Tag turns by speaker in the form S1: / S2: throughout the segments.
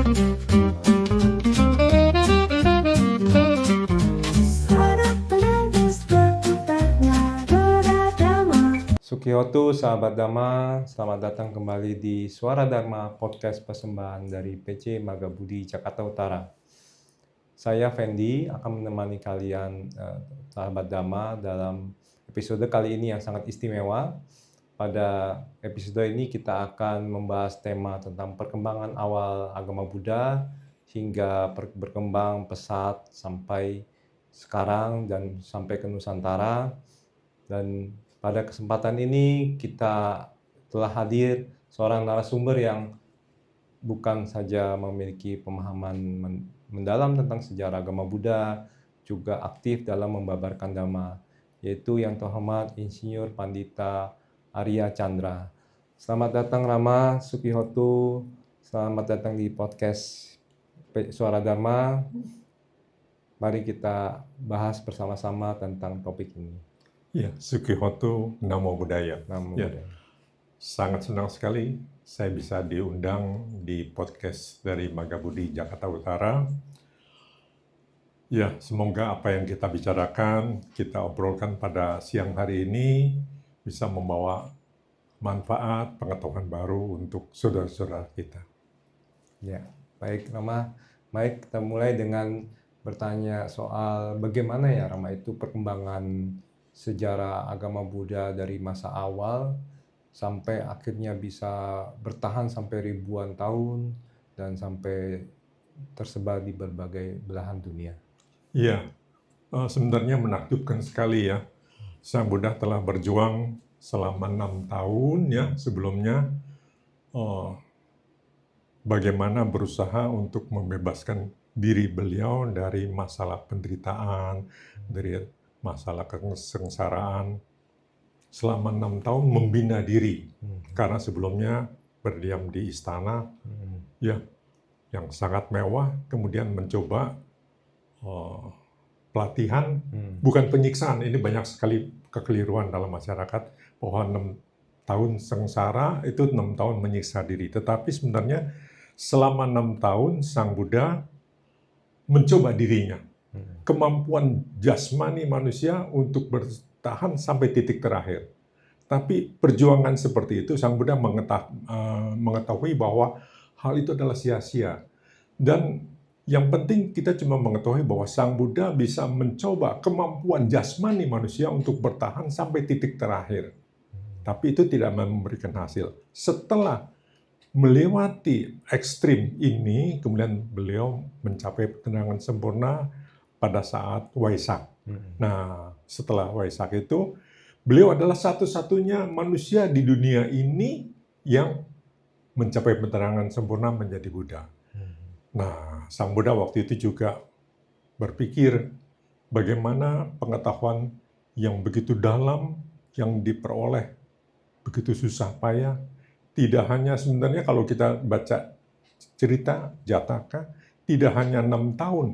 S1: Sukihotu, sahabat Dhamma, selamat datang kembali di Suara Dharma Podcast persembahan dari PC Magabudi Jakarta Utara. Saya Fendi akan menemani kalian sahabat Dhamma dalam episode kali ini yang sangat istimewa. Pada episode ini kita akan membahas tema tentang perkembangan awal agama Buddha hingga berkembang pesat sampai sekarang dan sampai ke Nusantara. Dan pada kesempatan ini kita telah hadir seorang narasumber yang bukan saja memiliki pemahaman mendalam tentang sejarah agama Buddha, juga aktif dalam membabarkan Dhamma, yaitu yang terhormat Insinyur Pandita Arya Chandra. Selamat datang Rama Sukihotu, selamat datang di podcast Suara Dharma. Mari kita bahas bersama-sama tentang topik ini.
S2: Ya, Sukihotu, Namo Buddhaya.
S1: Namo
S2: Ya,
S1: Buddhaya.
S2: sangat senang sekali saya bisa diundang di podcast dari Magabudi Jakarta Utara. Ya, semoga apa yang kita bicarakan, kita obrolkan pada siang hari ini bisa membawa manfaat, pengetahuan baru untuk saudara-saudara kita.
S1: Ya, baik Rama. Baik, kita mulai dengan bertanya soal bagaimana ya Rama itu perkembangan sejarah agama Buddha dari masa awal sampai akhirnya bisa bertahan sampai ribuan tahun dan sampai tersebar di berbagai belahan dunia.
S2: Iya, sebenarnya menakjubkan sekali ya. Sang Buddha telah berjuang selama 6 tahun ya sebelumnya. Bagaimana berusaha untuk membebaskan diri beliau dari masalah penderitaan, dari masalah kesengsaraan. Selama 6 tahun membina diri, karena sebelumnya berdiam di istana, ya, yang sangat mewah, kemudian mencoba pelatihan, bukan penyiksaan. Ini banyak sekali kekeliruan dalam masyarakat, bahwa 6 tahun sengsara itu 6 tahun menyiksa diri. Tetapi sebenarnya selama 6 tahun Sang Buddha mencoba dirinya. Kemampuan jasmani manusia untuk bertahan sampai titik terakhir. Tapi perjuangan seperti itu Sang Buddha mengetahui bahwa hal itu adalah sia-sia. Dan yang penting kita cuma mengetahui bahwa Sang Buddha bisa mencoba kemampuan jasmani manusia untuk bertahan sampai titik terakhir. Tapi itu tidak memberikan hasil. Setelah melewati ekstrim ini, kemudian beliau mencapai ketenangan sempurna pada saat Waisak. Nah, setelah Waisak itu, beliau adalah satu-satunya manusia di dunia ini yang mencapai ketenangan sempurna menjadi Buddha. Nah, Sang Buddha waktu itu juga berpikir bagaimana pengetahuan yang begitu dalam, yang diperoleh begitu susah payah. Tidak hanya sebenarnya kalau kita baca cerita Jataka, tidak hanya 6 tahun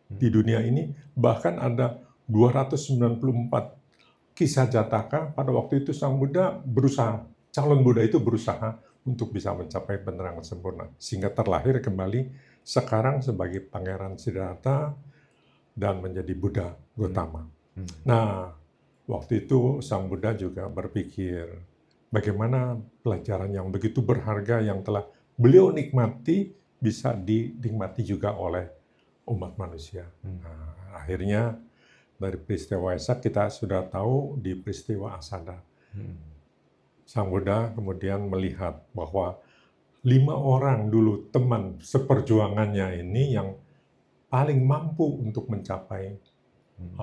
S2: di dunia ini, bahkan ada 294 kisah Jataka. Pada waktu itu Sang Buddha berusaha, calon Buddha itu berusaha untuk bisa mencapai penerangan sempurna. Sehingga terlahir kembali sekarang sebagai Pangeran Siddhartha dan menjadi Buddha Gautama. Nah, waktu itu Sang Buddha juga berpikir, bagaimana pelajaran yang begitu berharga yang telah beliau nikmati bisa dinikmati juga oleh umat manusia. Nah, akhirnya dari peristiwa Waisak kita sudah tahu di peristiwa Asada. Sang Buddha kemudian melihat bahwa 5 orang dulu teman seperjuangannya ini yang paling mampu untuk mencapai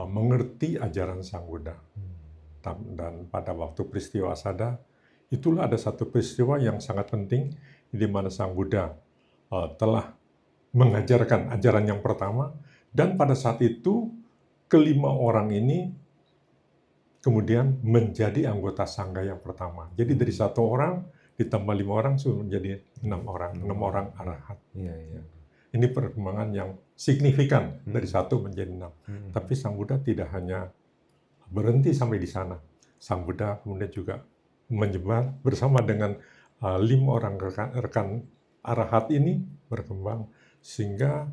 S2: mengerti ajaran Sang Buddha. Dan pada waktu peristiwa Asada, itulah ada satu peristiwa yang sangat penting di mana Sang Buddha telah mengajarkan ajaran yang pertama, dan pada saat itu ke-5 orang ini kemudian menjadi anggota sangga yang pertama. Jadi dari 1 orang ditambah 5 orang sudah menjadi 6 orang, 6 orang arahat. Ini perkembangan yang signifikan dari 1 menjadi 6. Tapi Sang Buddha tidak hanya berhenti sampai di sana. Sang Buddha kemudian juga menyebar bersama dengan 5 orang rekan arahat ini, berkembang sehingga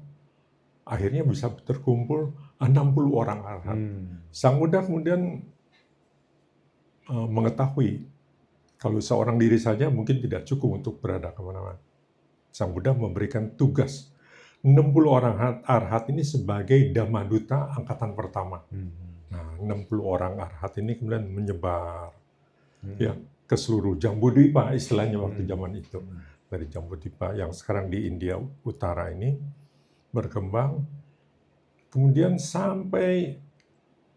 S2: akhirnya bisa terkumpul 60 orang arhat. Sang Buddha kemudian mengetahui kalau seorang diri saja mungkin tidak cukup untuk berada kemana-mana. Sang Buddha memberikan tugas 60 orang arhat ini sebagai Dhammaduta angkatan pertama. Nah, 60 orang arhat ini kemudian menyebar ya ke seluruh Jambudvipa istilahnya waktu zaman itu. Dari Jambudvipa yang sekarang di India Utara ini berkembang. Kemudian sampai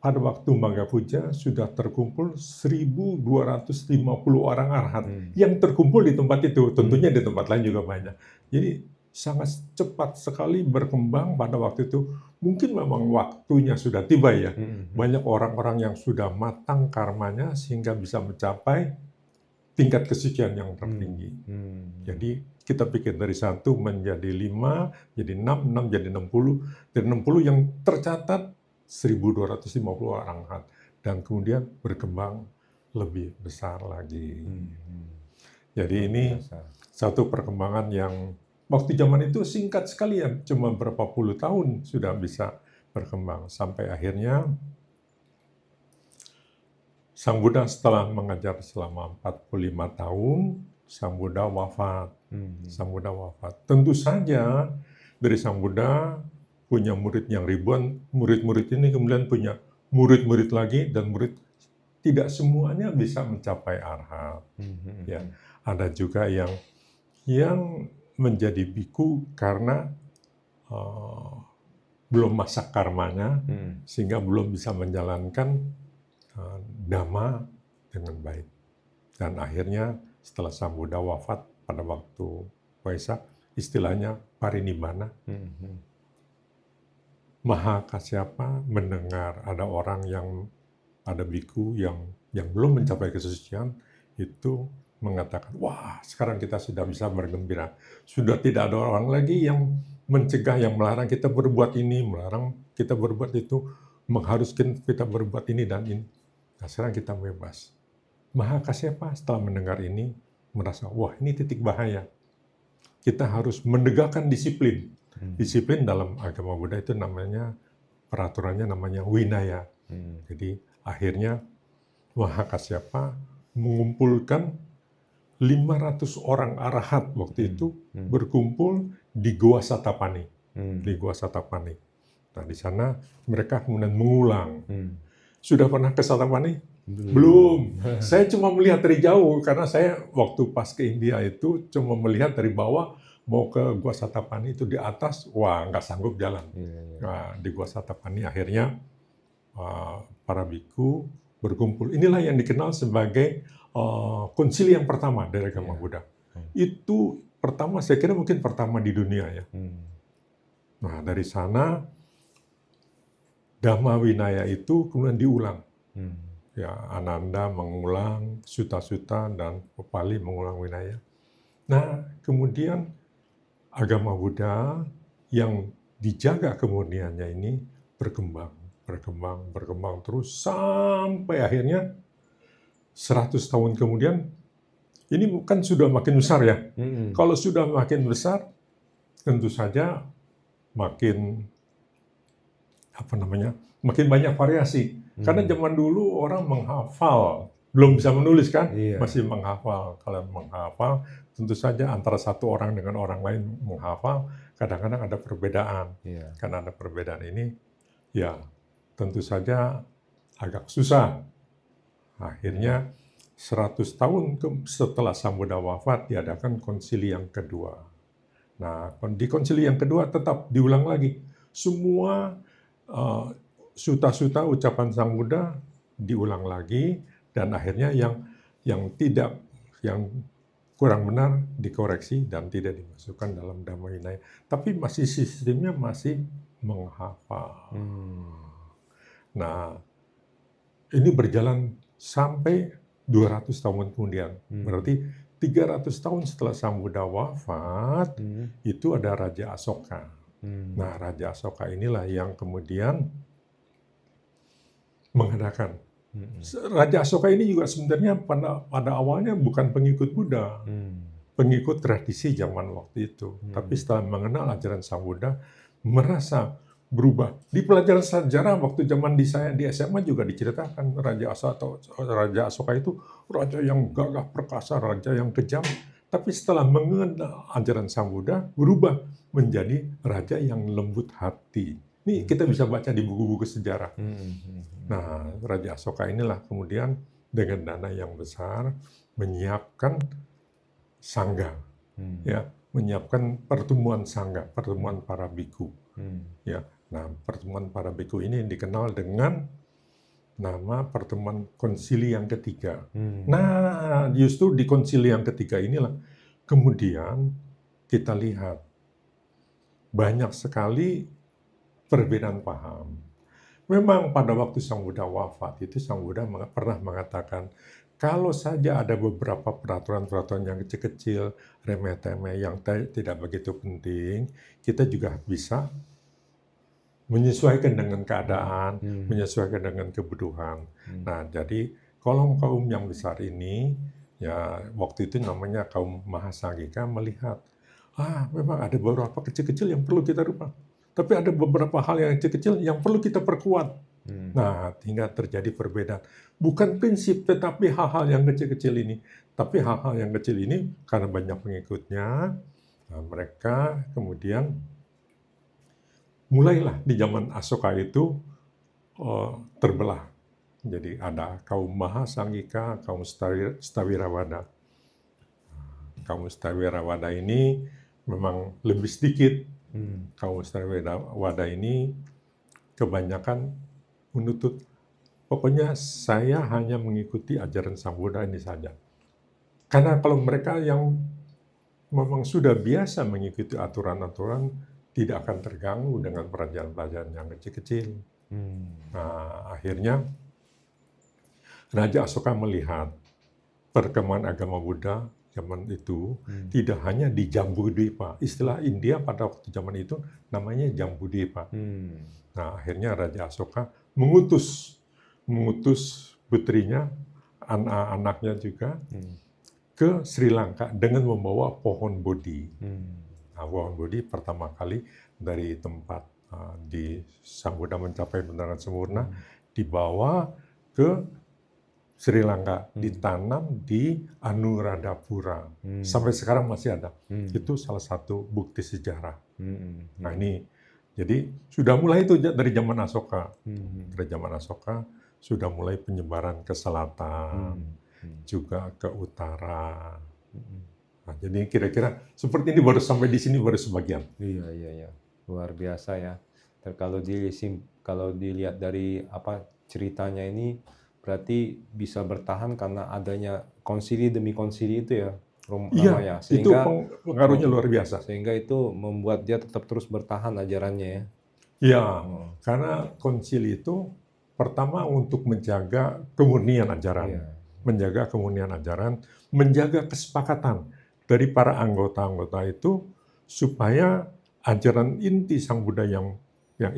S2: pada waktu Magga Puja sudah terkumpul 1.250 orang arhat yang terkumpul di tempat itu. Tentunya di tempat lain juga banyak. Jadi sangat cepat sekali berkembang pada waktu itu. Mungkin memang waktunya sudah tiba ya. Banyak orang-orang yang sudah matang karmanya sehingga bisa mencapai tingkat kesucian yang tertinggi. Jadi kita pikir dari 1 menjadi 5, jadi 6, 6 jadi 60. Dari 60 yang tercatat 1.250 orang arhat. Dan kemudian berkembang lebih besar lagi. Jadi ini satu perkembangan yang waktu zaman itu singkat sekali ya, cuma berapa puluh tahun sudah bisa berkembang. Sampai akhirnya Sang Buddha setelah mengajar selama 45 tahun, Sang Buddha wafat. Sang Buddha wafat. Tentu saja dari Sang Buddha punya murid yang ribuan, murid-murid ini kemudian punya murid-murid lagi, dan murid tidak semuanya bisa mencapai arhat. Ya, ada juga yang menjadi biku karena belum masak karmanya, sehingga belum bisa menjalankan dhamma dengan baik. Dan akhirnya setelah Sang Buddha wafat pada waktu Waisak, istilahnya parinibbana. Mahakasyapa mendengar ada orang yang, ada biku yang belum mencapai kesucian, itu mengatakan, wah sekarang kita sudah bisa bergembira. Sudah tidak ada orang lagi yang mencegah, yang melarang kita berbuat ini, melarang kita berbuat itu, mengharuskan kita berbuat ini dan ini. Nah sekarang kita bebas. Mahakasyapa setelah mendengar ini, merasa, wah ini titik bahaya. Kita harus menegakkan disiplin. Disiplin dalam agama Buddha itu namanya, peraturannya namanya winaya. Jadi akhirnya Mahakasyapa mengumpulkan 500 orang arahat waktu itu berkumpul di Goa Satapani. Di Goa Satapani. Nah di sana mereka kemudian mengulang. Sudah pernah ke Satapani? Belum. Saya cuma melihat dari jauh karena saya waktu pas ke India itu cuma melihat dari bawah. Mau ke Gua Satapani itu di atas, wah nggak sanggup jalan. Nah, di Gua Satapani akhirnya para biku berkumpul. Inilah yang dikenal sebagai konsili yang pertama dari agama Buddha. Itu pertama, saya kira mungkin pertama di dunia ya. Nah dari sana Dhamma Winaya itu kemudian diulang. Ya, Ananda mengulang, Sutta-Sutta dan Upali mengulang Winaya. Nah kemudian agama Buddha yang dijaga kemurniannya ini berkembang terus sampai akhirnya 100 tahun kemudian ini kan sudah makin besar ya. Kalau sudah makin besar tentu saja makin makin banyak variasi. Karena zaman dulu orang menghafal, belum bisa menulis kan, masih menghafal. Kalau menghafal, tentu saja antara satu orang dengan orang lain menghafal, kadang-kadang ada perbedaan. Karena ada perbedaan ini, ya tentu saja agak susah. Akhirnya 100 tahun setelah Sang Buddha wafat, diadakan konsili yang kedua. Nah, di konsili yang kedua tetap diulang lagi. Semua sutta-sutta ucapan Sang Buddha diulang lagi, dan akhirnya yang kurang benar dikoreksi dan tidak dimasukkan dalam Dhamma Winaya. Tapi masih sistemnya masih menghafal. Nah, ini berjalan sampai 200 tahun kemudian. Berarti 300 tahun setelah Sang Buddha wafat, itu ada Raja Asoka. Nah, Raja Asoka inilah yang kemudian mengadakan. Raja Asoka ini juga sebenarnya pada awalnya bukan pengikut Buddha. pengikut tradisi zaman waktu itu. Tapi setelah mengenal ajaran Sang Buddha, merasa berubah. Di pelajaran sejarah waktu zaman saya di SMA juga diceritakan Raja Asoka itu raja yang gagah perkasa, raja yang kejam. Tapi setelah mengenal ajaran Sang Buddha, berubah menjadi raja yang lembut hati. Ini kita bisa baca di buku-buku sejarah. Nah, Raja Asoka inilah kemudian dengan dana yang besar menyiapkan sangga, ya, menyiapkan pertemuan sangga, pertemuan para biku, ya. Nah, pertemuan para biku ini dikenal dengan nama pertemuan konsili yang ketiga. Nah, justru di konsili yang ketiga inilah kemudian kita lihat banyak sekali perbedaan paham. Memang pada waktu Sang Buddha wafat itu Sang Buddha pernah mengatakan kalau saja ada beberapa peraturan-peraturan yang kecil-kecil, remeh-temeh, yang tidak begitu penting, kita juga bisa menyesuaikan dengan keadaan, menyesuaikan dengan kebutuhan. Nah, jadi kaum yang besar ini, ya waktu itu namanya kaum Mahasangika melihat, memang ada beberapa kecil-kecil yang perlu kita rubah. Tapi ada beberapa hal yang kecil-kecil yang perlu kita perkuat. Nah, hingga terjadi perbedaan. Bukan prinsip, tetapi hal-hal yang kecil-kecil ini. Tapi hal-hal yang kecil ini, karena banyak pengikutnya, mereka kemudian mulailah di zaman Asoka itu terbelah. Jadi ada kaum Mahasangika, kaum Stawirawada. Kaum Stawirawada ini memang lebih sedikit. Kaum Stawirawada ini kebanyakan menuntut, pokoknya saya hanya mengikuti ajaran Sang Buddha ini saja. Karena kalau mereka yang memang sudah biasa mengikuti aturan-aturan, tidak akan terganggu dengan pelajaran-pelajaran yang kecil-kecil. Nah, akhirnya Raja Asoka melihat perkembangan agama Buddha zaman itu tidak hanya di Jambudvipa. Istilah India pada waktu zaman itu namanya Jambudvipa. Nah, akhirnya Raja Asoka mengutus putrinya, anak-anaknya juga ke Sri Lanka dengan membawa pohon Bodhi. Nah, pohon Bodhi pertama kali dari tempat di Sang Buddha mencapai benaran sempurna dibawa ke Sri Lanka, ditanam di Anuradhapura. Sampai sekarang masih ada. Itu salah satu bukti sejarah. Nah, ini jadi sudah mulai itu dari zaman Asoka. Dari zaman Asoka sudah mulai penyebaran ke selatan, juga ke utara. Nah, jadi kira-kira seperti ini baru sampai di sini baru sebagian.
S1: Iya. Luar biasa ya. Dan kalau dilihat dari ceritanya ini, berarti bisa bertahan karena adanya konsili demi konsili itu ya.
S2: Iya, itu pengaruhnya luar biasa.
S1: Sehingga itu membuat dia tetap terus bertahan ajarannya ya.
S2: Iya, karena konsili itu pertama untuk menjaga kemurnian ajaran, menjaga kesepakatan dari para anggota-anggota itu supaya ajaran inti Sang Buddha yang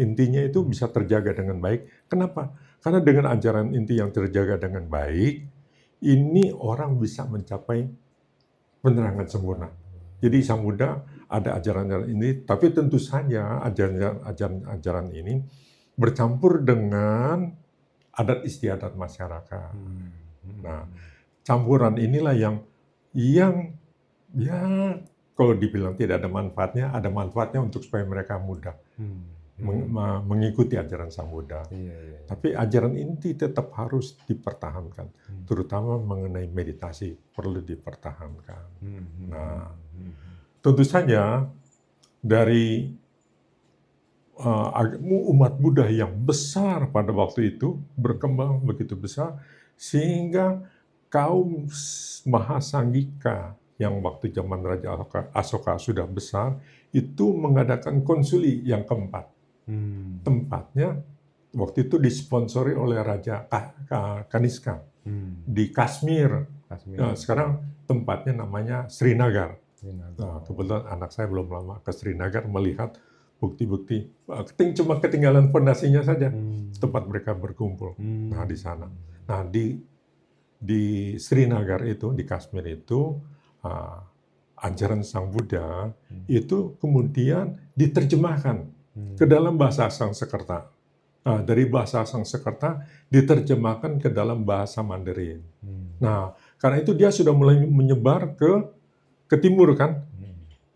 S2: intinya itu bisa terjaga dengan baik. Kenapa? Karena dengan ajaran inti yang terjaga dengan baik, ini orang bisa mencapai penerangan sempurna. Jadi Sang Buddha ada ajaran-ajaran ini, tapi tentu saja ajaran ini bercampur dengan adat istiadat masyarakat. Nah, campuran inilah yang ya kalau dibilang tidak ada manfaatnya untuk supaya mereka mudah mengikuti ajaran Sang Buddha. Tapi ajaran inti tetap harus dipertahankan, terutama mengenai meditasi perlu dipertahankan. Nah, tentu saja dari umat Buddha yang besar pada waktu itu berkembang begitu besar sehingga kaum Mahasangika yang waktu zaman Raja Asoka sudah besar itu mengadakan konsili yang keempat. Tempatnya waktu itu disponsori oleh Raja Kaniska di Kashmir. Nah, sekarang tempatnya namanya Srinagar. Nah, kebetulan anak saya belum lama ke Srinagar melihat bukti-bukti, cuma ketinggalan fondasinya saja tempat mereka berkumpul. Nah, di sana. Nah, di Srinagar itu, di Kashmir itu ajaran Sang Buddha itu kemudian diterjemahkan
S1: Hmm.
S2: ke dalam bahasa Sanskerta. Nah, dari bahasa Sanskerta diterjemahkan ke dalam bahasa Mandarin.
S1: Hmm.
S2: Nah, karena itu dia sudah mulai menyebar ke timur kan,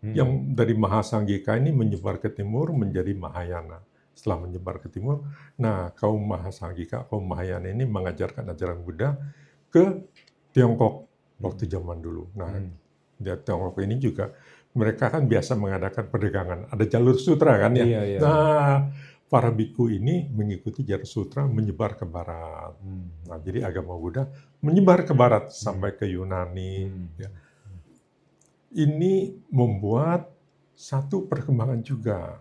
S1: Hmm.
S2: yang dari Mahasanggika ini menyebar ke timur menjadi Mahayana. Setelah menyebar ke timur, nah kaum Mahasanggika, kaum Mahayana ini mengajarkan ajaran Buddha ke Tiongkok waktu zaman dulu. Nah, di Tiongkok ini juga mereka kan biasa mengadakan perdagangan. Ada jalur sutra kan ya.
S1: Iya, iya.
S2: Nah, para biku ini mengikuti jalur sutra menyebar ke barat. Nah, jadi agama Buddha menyebar ke barat sampai ke Yunani. Ya. Ini membuat satu perkembangan juga.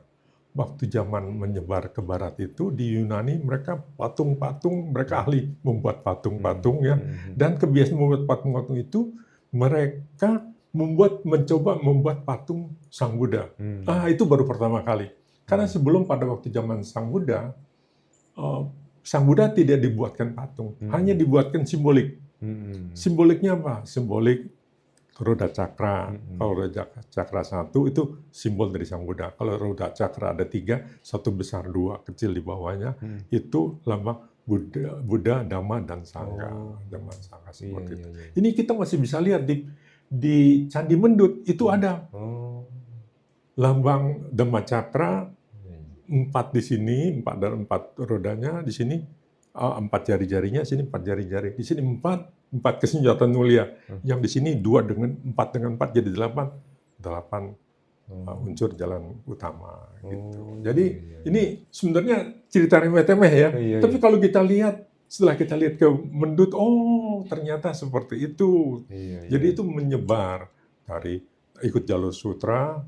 S2: Waktu zaman menyebar ke barat itu di Yunani mereka patung-patung, mereka ahli membuat patung-patung ya. Dan kebiasaan membuat patung-patung itu mereka mencoba membuat patung Sang Buddha. Itu baru pertama kali. Karena sebelum pada waktu zaman Sang Buddha tidak dibuatkan patung, hanya dibuatkan simbolik. Simboliknya apa? Simbolik roda cakra. Kalau roda cakra 1 itu simbol dari Sang Buddha. Kalau roda cakra ada 3, 1 besar 2 kecil di bawahnya, itu lambang Buddha, Dhamma, dan Sangha. Dhamma, Sangha seperti itu. Ini kita masih bisa lihat di Candi Mendut itu ada lambang Dhamma cakra 4 di sini, 4 dan 4 rodanya di sini. 4 jari-jarinya, sini 4 jari-jari. Di sini 4 kesenjataan mulia. Yang di sini 2 dengan 4 dengan 4 jadi 8 unsur jalan utama gitu. Jadi ini sebenarnya cerita remeh-temeh ya. Tapi kalau kita lihat, setelah kita lihat ke Mendut, ternyata seperti itu. Jadi itu menyebar dari ikut jalur sutra,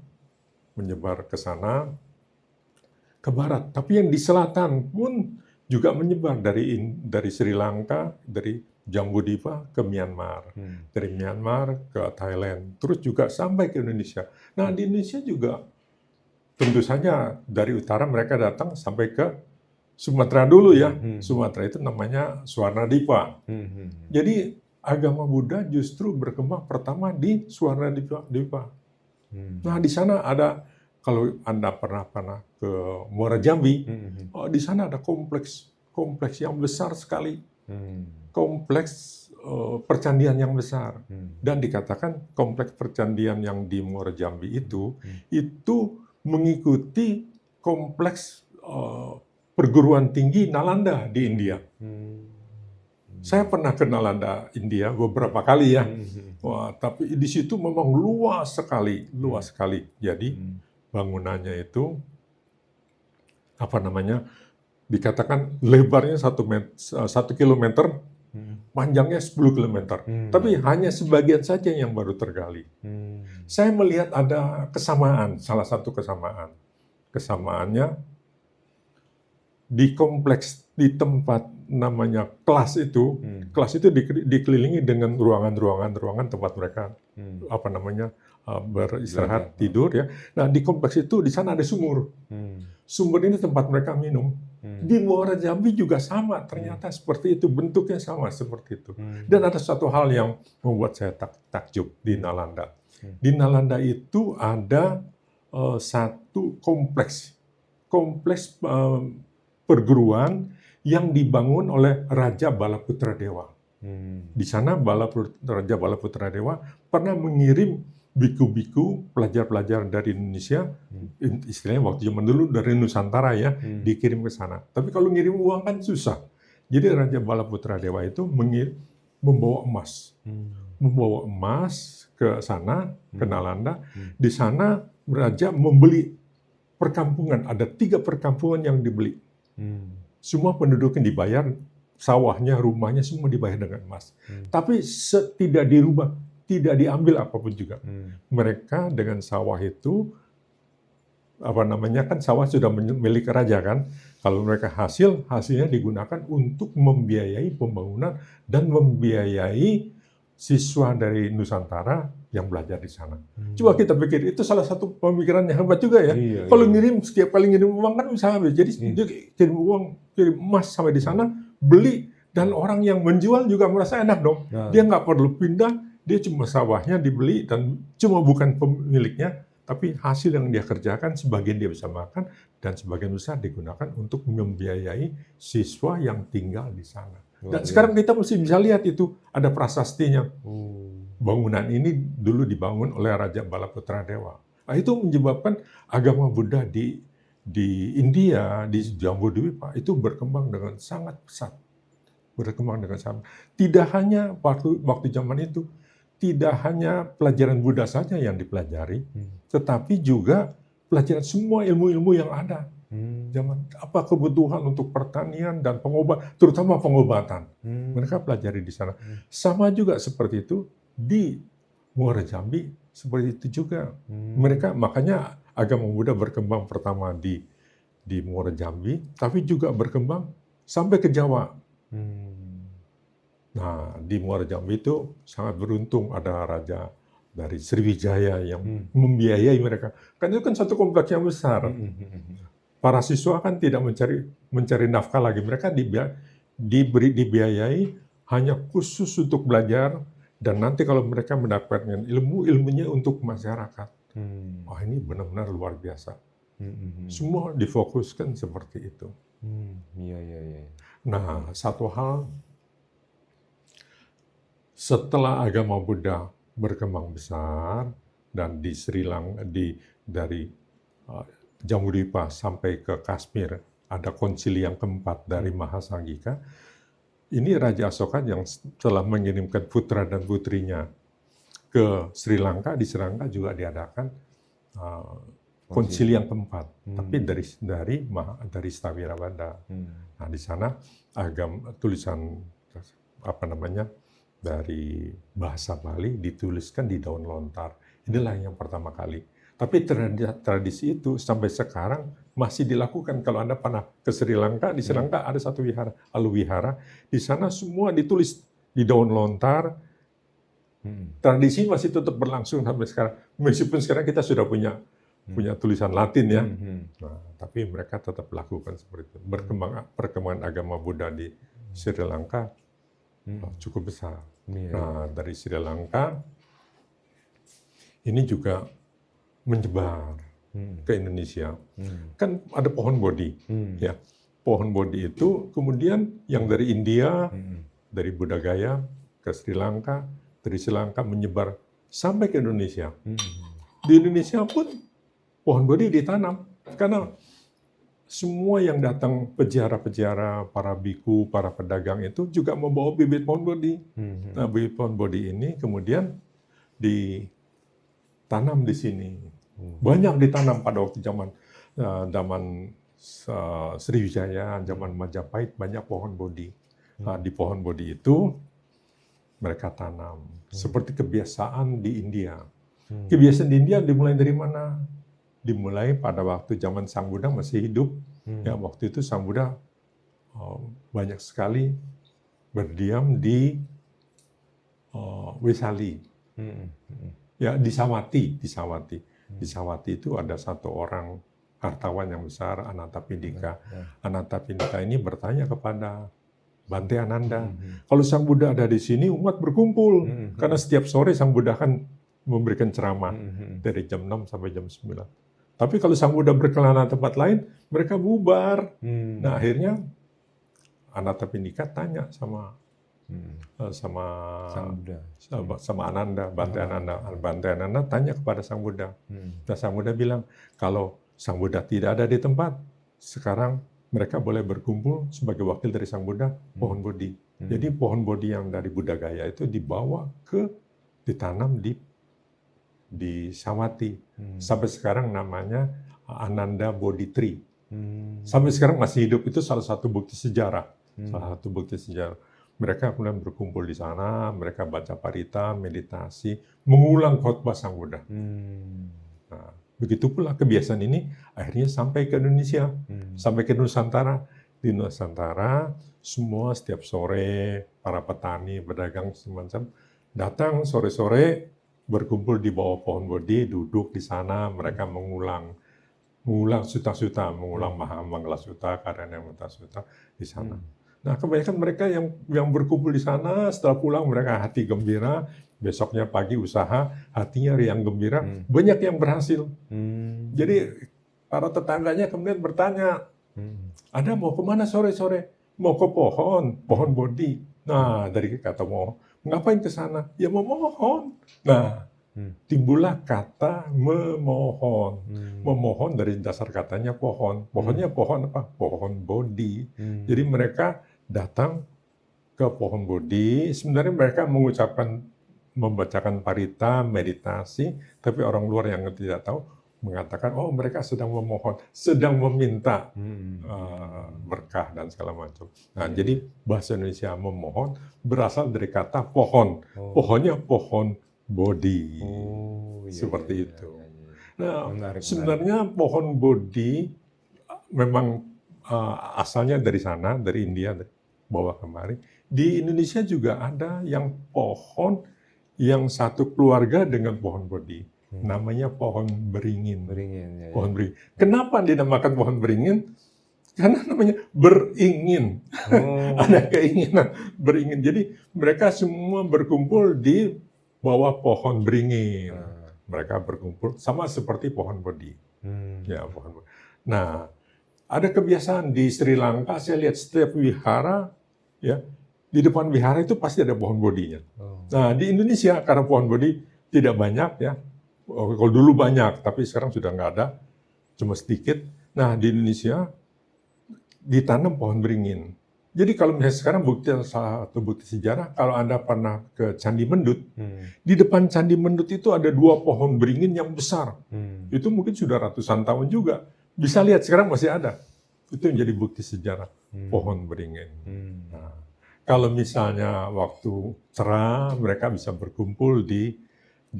S2: menyebar ke sana, ke barat. Tapi yang di selatan pun juga menyebar dari Sri Lanka, dari Jambudvipa ke Myanmar, dari Myanmar ke Thailand, terus juga sampai ke Indonesia. Nah di Indonesia juga tentu saja dari utara mereka datang sampai ke Sumatera dulu ya. Sumatera itu namanya Swarnadipa. Jadi agama Buddha justru berkembang pertama di Swarnadipa. Nah di sana ada, kalau Anda pernah ke Muara Jambi, di sana ada kompleks yang besar sekali, kompleks percandian yang besar, dan dikatakan kompleks percandian yang di Muara Jambi itu mengikuti kompleks perguruan tinggi Nalanda di India. Saya pernah ke Nalanda, India beberapa kali ya. Wah, tapi di situ memang luas sekali. Jadi bangunannya itu dikatakan lebarnya 1 kilometer, panjangnya 10 kilometer. Tapi hanya sebagian saja yang baru tergali. Saya melihat ada kesamaan, salah satu kesamaan. Kesamaannya di kompleks, di tempat namanya kelas itu dikelilingi dengan ruangan tempat mereka beristirahat, tidur ya. Nah di kompleks itu di sana ada sumur. Sumur ini tempat mereka minum. Di Muara Jambi juga sama, ternyata seperti itu, bentuknya sama seperti itu. Dan ada satu hal yang membuat saya takjub di Nalanda. Di Nalanda itu ada satu kompleks perguruan yang dibangun oleh Raja Balaputra Dewa. Di sana Raja Balaputra Dewa pernah mengirim biku-biku, pelajar-pelajar dari Indonesia, istilahnya waktu zaman dulu dari Nusantara ya, dikirim ke sana. Tapi kalau ngirim uang kan susah. Jadi Raja Balaputra Dewa itu membawa emas ke sana, ke Nalanda. Di sana Raja membeli perkampungan, ada 3 perkampungan yang dibeli. Semua penduduknya dibayar, sawahnya, rumahnya semua dibayar dengan emas. Tapi tidak dirubah, tidak diambil apapun juga. Mereka dengan sawah itu, kan sawah sudah milik raja kan. Kalau mereka hasilnya digunakan untuk membiayai pembangunan dan membiayai siswa dari Nusantara yang belajar di sana. Coba kita pikir, itu salah satu pemikiran yang hebat juga ya. Kalau setiap kali ngirim uang kan bisa habis. Jadi dia kirim uang, kirim emas sampai di sana, beli, dan orang yang menjual juga merasa enak dong. Dia nggak perlu pindah dia cuma sawahnya dibeli dan cuma bukan pemiliknya, tapi hasil yang dia kerjakan sebagian dia bisa makan dan sebagian besar digunakan untuk membiayai siswa yang tinggal di sana.
S1: Luar
S2: Dan sekarang
S1: biasa.
S2: kita mesti bisa lihat itu ada prasastinya.
S1: Oh.
S2: Bangunan ini dulu dibangun oleh Raja Balaputra Dewa. Nah, itu menyebabkan agama Buddha di India, di Jambudvipa itu berkembang dengan sangat pesat. Berkembang dengan sangat. Tidak hanya waktu zaman itu, tidak hanya pelajaran Buddha saja yang dipelajari, tetapi juga pelajaran semua ilmu-ilmu yang ada. Zaman apa kebutuhan untuk pertanian dan terutama pengobatan. Mereka pelajari di sana. Sama juga seperti itu di Muara Jambi, seperti itu juga. Mereka makanya agama Buddha berkembang pertama di Muara Jambi, tapi juga berkembang sampai ke Jawa. Nah, di Muara Jambi itu sangat beruntung ada raja dari Sriwijaya yang membiayai mereka. Kan itu kan satu kompleks yang besar. Para siswa kan tidak mencari nafkah lagi. Mereka dibiayai hanya khusus untuk belajar dan nanti kalau mereka mendapatkan ilmunya untuk masyarakat. Wah, ini benar-benar luar biasa. Semua difokuskan seperti itu.
S1: Iya.
S2: Nah, satu hal, setelah agama Buddha berkembang besar dan di Sri Lanka dari Jambudvipa sampai ke Kashmir ada konsili yang keempat dari Mahasanghika. Ini Raja Asoka yang telah mengirimkan putra dan putrinya ke Sri Lanka. Di Sri Lanka juga diadakan konsili yang keempat, tapi dari Stawirabada. Nah, di sana tulisan dari bahasa Bali dituliskan di daun lontar. Inilah yang pertama kali. Tapi tradisi itu sampai sekarang masih dilakukan. Kalau Anda pernah ke Sri Lanka, di Sri Lanka ada satu wihara, Aluwihara. Di sana semua ditulis di daun lontar. Tradisi masih tetap berlangsung sampai sekarang. Meskipun sekarang kita sudah punya tulisan Latin ya. Nah, tapi mereka tetap lakukan seperti itu. Perkembangan agama Buddha di Sri Lanka cukup besar. Nah, dari Sri Lanka ini juga menyebar ke Indonesia. Kan ada pohon Bodhi, ya. Pohon Bodhi itu kemudian yang dari India, dari Buddha Gaya ke Sri Lanka, dari Sri Lanka menyebar sampai ke Indonesia. Di Indonesia pun pohon Bodhi ditanam karena semua yang datang peziarah-peziarah, para biku, para pedagang itu juga membawa bibit pohon Bodhi. Nah, bibit pohon Bodhi ini kemudian ditanam di sini. Banyak ditanam pada waktu zaman Sriwijaya, zaman Majapahit, banyak pohon Bodhi. Nah, di pohon Bodhi itu mereka tanam. Seperti kebiasaan di India. Kebiasaan di India dimulai dari mana? Dimulai pada waktu zaman Sang Buddha masih hidup. Ya, waktu itu Sang Buddha banyak sekali berdiam di Wesali. Ya, di Sawati. Di Sawati itu ada satu orang hartawan yang besar, Anathapindika. Anathapindika ini bertanya kepada Bante Ananda, kalau Sang Buddha ada di sini, umat berkumpul. Karena setiap sore Sang Buddha kan memberikan ceramah dari jam 6 sampai jam 9. Tapi kalau Sang Buddha berkelana tempat lain, mereka bubar. Nah, akhirnya Anathapindika tanya sama Ananda, Bante Ananda. Bante Ananda tanya kepada Sang Buddha. Nah, Sang Buddha bilang, kalau Sang Buddha tidak ada di tempat, sekarang mereka boleh berkumpul sebagai wakil dari Sang Buddha, pohon Bodhi. Jadi pohon Bodhi yang dari Buddha Gaya itu ditanam di Sawati. Sampai sekarang namanya Ananda Bodhi Tree. Sampai sekarang masih hidup, itu salah satu bukti sejarah. Mereka kemudian berkumpul di sana, mereka baca parita, meditasi, mengulang khotbah Sang Buddha. Nah, begitu pula kebiasaan ini akhirnya sampai ke Indonesia, sampai ke Nusantara. Di Nusantara, semua setiap sore, para petani, pedagang, semacam datang sore-sore, berkumpul di bawah pohon Bodhi, duduk di sana, mereka mengulang suta-suta, mengulang Mahamangala Sutta, Karyanamrita Sutta di sana. Nah, kebanyakan mereka yang berkumpul di sana, setelah pulang mereka hati gembira, besoknya pagi usaha, hatinya riang gembira, banyak yang berhasil. Jadi para tetangganya kemudian bertanya, Anda mau kemana sore-sore? Mau ke pohon bodi. Nah, dari kata mau, ngapain ke sana? Ya mau mohon. Nah, timbullah kata memohon. Memohon dari dasar katanya pohon. Pohonnya pohon apa? Pohon bodi. Jadi mereka datang ke pohon bodi, sebenarnya mereka membacakan parita, meditasi, tapi orang luar yang tidak tahu mengatakan, oh mereka sedang memohon, sedang meminta berkah dan segala macam. Nah, jadi bahasa Indonesia memohon berasal dari kata pohon. Pohonnya pohon bodi. Seperti itu. Nah, sebenarnya pohon bodi memang asalnya dari sana, dari India, bawa kemari. Di Indonesia juga ada yang pohon yang satu keluarga dengan pohon bodi. Namanya pohon beringin. Pohon beringin. Kenapa dinamakan pohon beringin? Karena namanya beringin. Ada keinginan beringin. Jadi mereka semua berkumpul di bawah pohon beringin. Mereka berkumpul sama seperti pohon bodi. Ya, pohon bodi. Nah, ada kebiasaan di Sri Lanka, saya lihat setiap wihara, ya, di depan wihara itu pasti ada pohon bodinya. Nah, di Indonesia karena pohon bodi tidak banyak, ya. Kalau dulu banyak, tapi sekarang sudah nggak ada, cuma sedikit. Nah, di Indonesia ditanam pohon beringin. Jadi kalau misalnya sekarang salah satu bukti sejarah, kalau Anda pernah ke Candi Mendut, di depan Candi Mendut itu ada 2 pohon beringin yang besar. Itu mungkin sudah ratusan tahun juga. Bisa lihat sekarang masih ada. Itu yang jadi bukti sejarah pohon beringin. Nah, kalau misalnya waktu cerah mereka bisa berkumpul di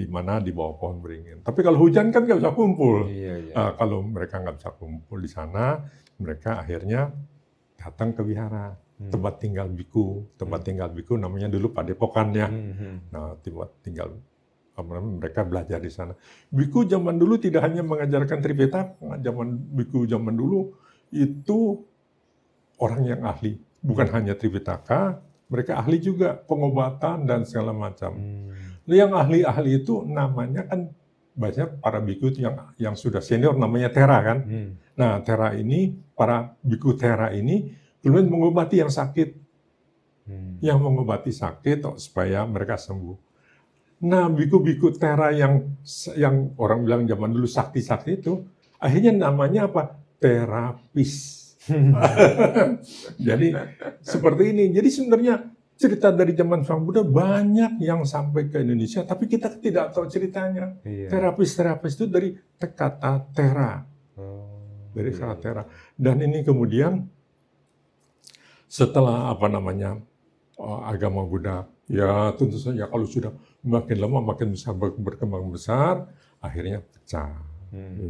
S2: mana di bawah pohon beringin. Tapi kalau hujan kan nggak bisa kumpul. Kalau mereka nggak bisa kumpul di sana, mereka akhirnya datang ke wihara, tempat tinggal biku. Tempat tinggal biku namanya dulu Padepokan, ya. Nah, tempat tinggal mereka belajar di sana. Biku zaman dulu tidak hanya mengajarkan Tripitaka, biku zaman dulu itu orang yang ahli, bukan hanya Tripitaka, mereka ahli juga pengobatan dan segala macam. Yang ahli-ahli itu namanya kan banyak para biku yang sudah senior namanya Tera kan. Nah, Tera ini, para biku Tera ini kemudian mengobati yang sakit. Yang mengobati sakit supaya mereka sembuh. Nah, biku-biku Tera yang orang bilang zaman dulu sakti-sakti itu, akhirnya namanya apa? Terapis. Jadi seperti ini. Jadi sebenarnya cerita dari zaman Sang Buddha banyak yang sampai ke Indonesia, tapi kita tidak tahu ceritanya. Terapis itu dari kata Tera. Dari kata Tera. Dan ini kemudian setelah agama Buddha, ya tentu saja kalau sudah makin lama makin besar, berkembang besar, akhirnya pecah.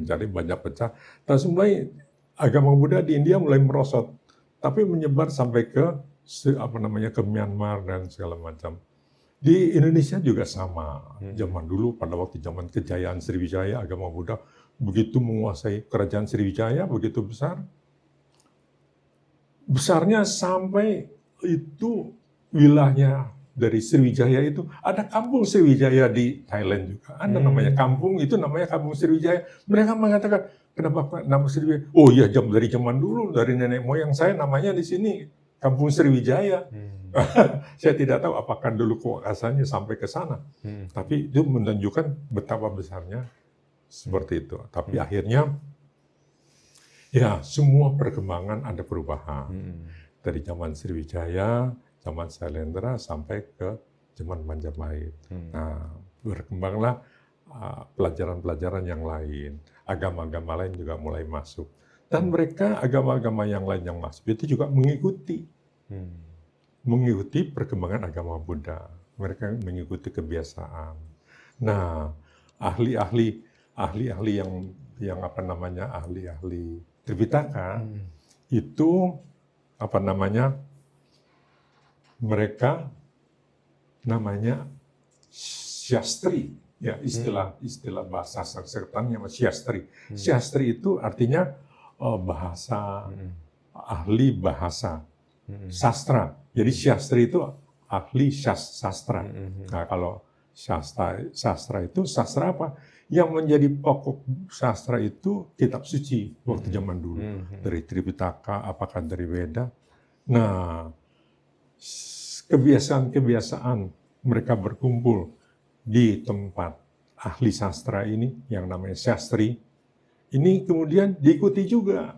S2: Jadi banyak pecah. Terus mulai agama Buddha di India mulai merosot, tapi menyebar sampai ke ke Myanmar dan segala macam. Di Indonesia juga sama. Zaman dulu pada waktu zaman kejayaan Sriwijaya, agama Buddha begitu menguasai kerajaan Sriwijaya begitu besar. Besarnya sampai itu wilayahnya dari Sriwijaya itu ada kampung Sriwijaya di Thailand juga. Ada namanya kampung itu namanya kampung Sriwijaya. Mereka mengatakan kenapa nama Sriwijaya? Oh iya, dari zaman dulu dari nenek moyang saya namanya di sini kampung Sriwijaya. Saya tidak tahu apakah dulu kuasanya sampai ke sana. Tapi itu menunjukkan betapa besarnya seperti itu. Tapi akhirnya ya semua perkembangan ada perubahan. Dari zaman Sriwijaya, zaman Sailendra sampai ke zaman Majapahit. Nah, berkembanglah pelajaran-pelajaran yang lain. Agama-agama lain juga mulai masuk. Dan mereka, agama-agama yang lain yang masuk itu juga mengikuti. Mengikuti perkembangan agama Buddha. Mereka mengikuti kebiasaan. Nah, ahli-ahli ahli-ahli Tripitaka itu mereka namanya syastri, ya istilah bahasa Sanskertanya syastri. Syastri itu artinya bahasa, ahli bahasa, sastra. Jadi syastri itu ahli sastra. Nah, kalau sastra itu sastra apa? Yang menjadi pokok sastra itu kitab suci waktu zaman dulu. Dari Tripitaka, apakah dari Weda. Nah, kebiasaan-kebiasaan mereka berkumpul di tempat ahli sastra ini, yang namanya syastri, ini kemudian diikuti juga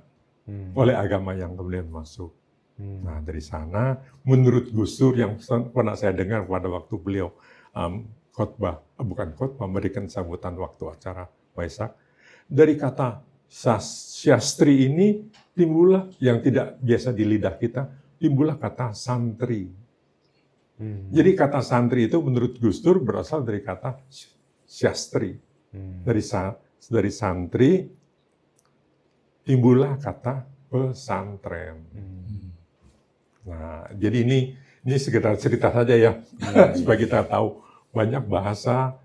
S2: oleh agama yang kemudian masuk. Nah, dari sana, menurut Gus Dur yang pernah saya dengar pada waktu beliau memberikan sambutan waktu acara Waisak, dari kata syastri ini timbullah yang tidak biasa di lidah kita, timbullah kata santri. Jadi kata santri itu menurut Gus Dur berasal dari kata syastri. Dari santri timbullah kata pesantren. Nah, jadi ini sekedar cerita saja ya, supaya kita tahu banyak bahasa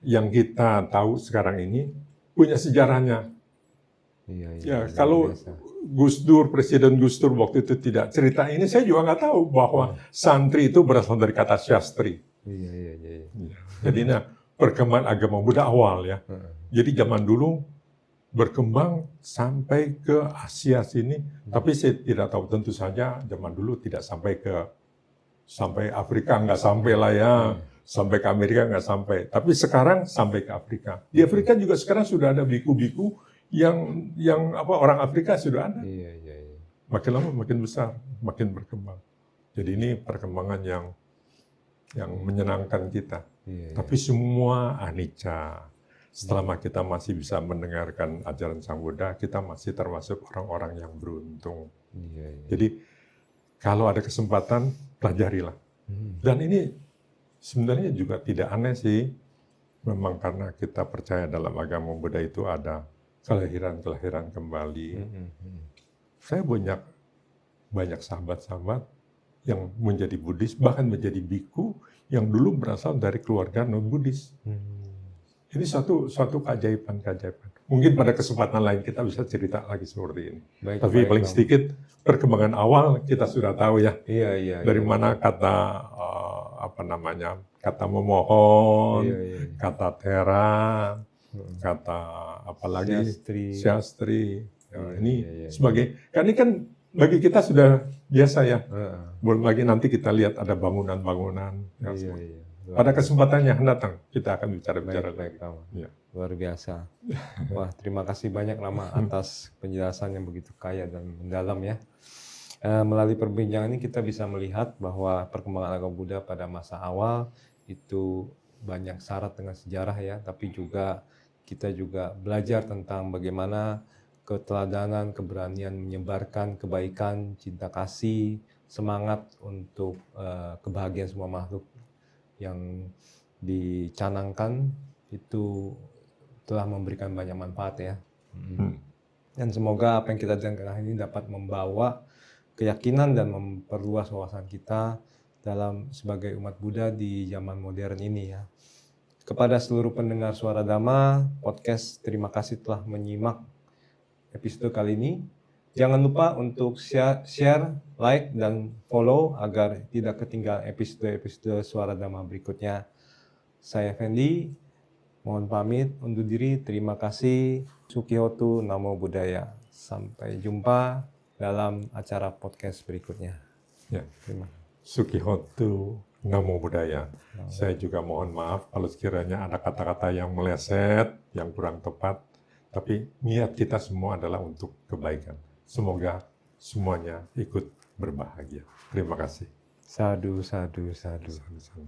S2: yang kita tahu sekarang ini punya sejarahnya. Ya, kalau Gus Dur, Presiden Gus Dur waktu itu tidak cerita ini, saya juga nggak tahu bahwa santri itu berasal dari kata syastri. Jadi perkembangan agama Buddha awal ya. Jadi zaman dulu berkembang sampai ke Asia sini, tapi saya tidak tahu, tentu saja zaman dulu tidak sampai Afrika, nggak sampai lah ya, sampai ke Amerika nggak sampai, tapi sekarang sampai ke Afrika. Di Afrika juga sekarang sudah ada biku-biku yang orang Afrika sudah ada. Makin lama makin besar, makin berkembang. Jadi ini perkembangan yang menyenangkan kita. Tapi semua anicca. Selama kita masih bisa mendengarkan ajaran Sang Buddha, kita masih termasuk orang-orang yang beruntung. Jadi kalau ada kesempatan, pelajarilah. Dan ini sebenarnya juga tidak aneh sih. Memang karena kita percaya dalam agama Buddha itu ada kelahiran kembali. Saya banyak sahabat-sahabat yang menjadi Buddhis, bahkan menjadi biku, yang dulu berasal dari keluarga non-Buddhis. Ini suatu keajaiban. Mungkin pada kesempatan lain kita bisa cerita lagi seperti ini. Tapi paling sedikit perkembangan awal kita sudah tahu ya. Dari mana kata kata memohon, kata tera, kata apalagi syastri. Ini sebagai, karena ini kan bagi kita sudah biasa ya. Belum lagi nanti kita lihat ada bangunan-bangunan. Pada kesempatan yang datang kita akan bicara-bicara lagi.
S1: Luar biasa. Wah, terima kasih banyak Lama atas penjelasan yang begitu kaya dan mendalam ya. Melalui perbincangan ini kita bisa melihat bahwa perkembangan agama Buddha pada masa awal itu banyak syarat dengan sejarah ya, tapi juga kita juga belajar tentang bagaimana keteladanan, keberanian menyebarkan kebaikan, cinta kasih, semangat untuk kebahagiaan semua makhluk yang dicanangkan itu telah memberikan banyak manfaat ya. Dan semoga apa yang kita dengarkan ini dapat membawa keyakinan dan memperluas wawasan kita dalam sebagai umat Buddha di zaman modern ini ya. Kepada seluruh pendengar Suara Dhamma Podcast, terima kasih telah menyimak episode kali ini. Jangan lupa untuk share, like, dan follow agar tidak ketinggalan episode-episode Suara Dhamma berikutnya. Saya Fendi, mohon pamit, undur diri, terima kasih. Sukihotu, Namo Buddhaya. Sampai jumpa dalam acara podcast berikutnya.
S2: Ya. Sukihotu, Namo Buddhaya. Saya juga mohon maaf kalau sekiranya ada kata-kata yang meleset, yang kurang tepat. Tapi niat kita semua adalah untuk kebaikan. Semoga semuanya ikut berbahagia. Terima kasih.
S1: Sadhu, sadhu, sadhu.
S2: Sadhu.